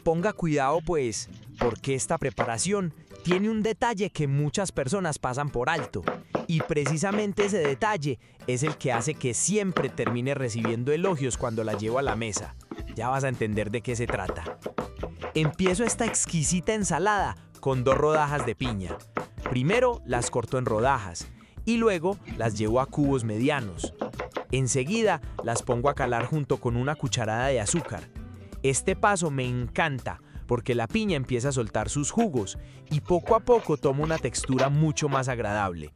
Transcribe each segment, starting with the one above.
Ponga cuidado pues, porque esta preparación tiene un detalle que muchas personas pasan por alto. Y precisamente ese detalle es el que hace que siempre termine recibiendo elogios cuando la llevo a la mesa. Ya vas a entender de qué se trata. Empiezo esta exquisita ensalada con 2 rodajas de piña. Primero las corto en rodajas y luego las llevo a cubos medianos. Enseguida las pongo a calar junto con una cucharada de azúcar. Este paso me encanta porque la piña empieza a soltar sus jugos y poco a poco toma una textura mucho más agradable.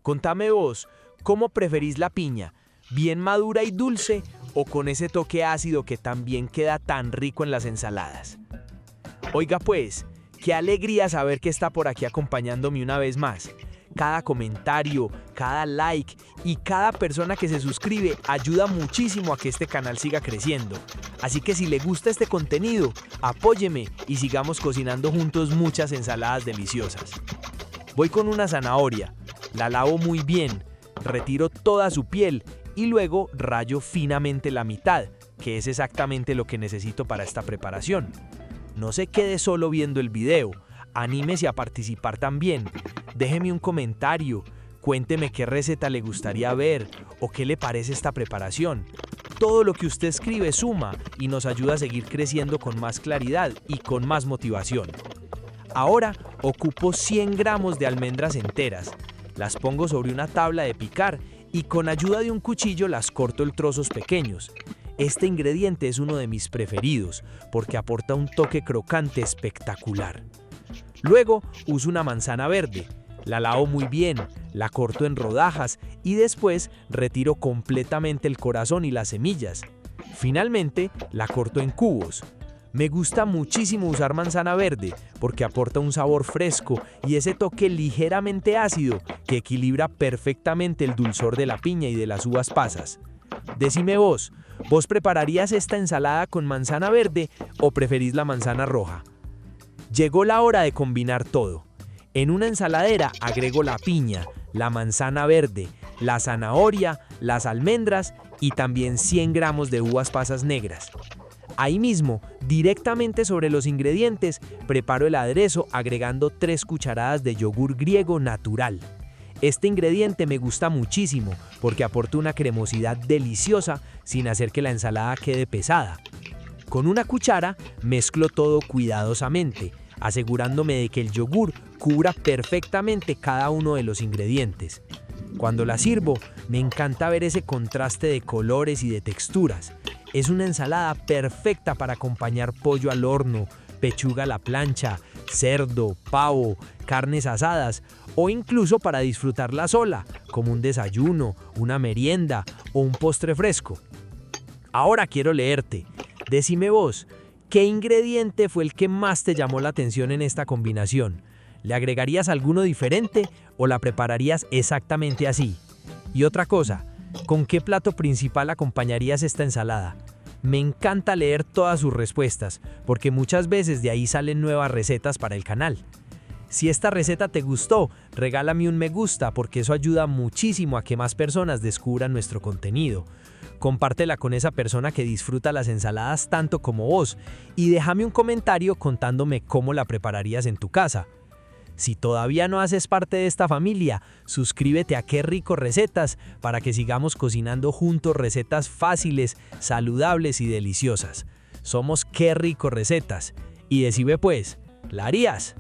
Contame vos, ¿cómo preferís la piña? ¿Bien madura y dulce o con ese toque ácido que también queda tan rico en las ensaladas? Oiga pues, qué alegría saber que está por aquí acompañándome una vez más. Cada comentario, cada like y cada persona que se suscribe ayuda muchísimo a que este canal siga creciendo. Así que si le gusta este contenido, apóyeme y sigamos cocinando juntos muchas ensaladas deliciosas. Voy con una zanahoria, la lavo muy bien, retiro toda su piel y luego rayo finamente la mitad, que es exactamente lo que necesito para esta preparación. No se quede solo viendo el video, anímese a participar también. Déjeme un comentario, cuénteme qué receta le gustaría ver o qué le parece esta preparación. Todo lo que usted escribe suma y nos ayuda a seguir creciendo con más claridad y con más motivación. Ahora ocupo 100 gramos de almendras enteras, las pongo sobre una tabla de picar y con ayuda de un cuchillo las corto en trozos pequeños. Este ingrediente es uno de mis preferidos porque aporta un toque crocante espectacular. Luego uso una manzana verde, la lavo muy bien, la corto en rodajas y después retiro completamente el corazón y las semillas. Finalmente la corto en cubos. Me gusta muchísimo usar manzana verde porque aporta un sabor fresco y ese toque ligeramente ácido que equilibra perfectamente el dulzor de la piña y de las uvas pasas. Decime vos prepararías esta ensalada con manzana verde o preferís la manzana roja? Llegó la hora de combinar todo. En una ensaladera agrego la piña, la manzana verde, la zanahoria, las almendras y también 100 gramos de uvas pasas negras. Ahí mismo, directamente sobre los ingredientes, preparo el aderezo agregando 3 cucharadas de yogur griego natural. Este ingrediente me gusta muchísimo porque aporta una cremosidad deliciosa sin hacer que la ensalada quede pesada. Con una cuchara mezclo todo cuidadosamente, asegurándome de que el yogur cubra perfectamente cada uno de los ingredientes. Cuando la sirvo, me encanta ver ese contraste de colores y de texturas. Es una ensalada perfecta para acompañar pollo al horno, pechuga a la plancha, cerdo, pavo, carnes asadas o incluso para disfrutarla sola, como un desayuno, una merienda o un postre fresco. Ahora quiero leerte. Decime vos, ¿qué ingrediente fue el que más te llamó la atención en esta combinación? ¿Le agregarías alguno diferente o la prepararías exactamente así? Y otra cosa, ¿con qué plato principal acompañarías esta ensalada? Me encanta leer todas sus respuestas, porque muchas veces de ahí salen nuevas recetas para el canal. Si esta receta te gustó, regálame un me gusta porque eso ayuda muchísimo a que más personas descubran nuestro contenido. Compártela con esa persona que disfruta las ensaladas tanto como vos y déjame un comentario contándome cómo la prepararías en tu casa. Si todavía no haces parte de esta familia, suscríbete a Qué Rico Recetas para que sigamos cocinando juntos recetas fáciles, saludables y deliciosas. Somos Qué Rico Recetas. Y decime pues, ¿la harías?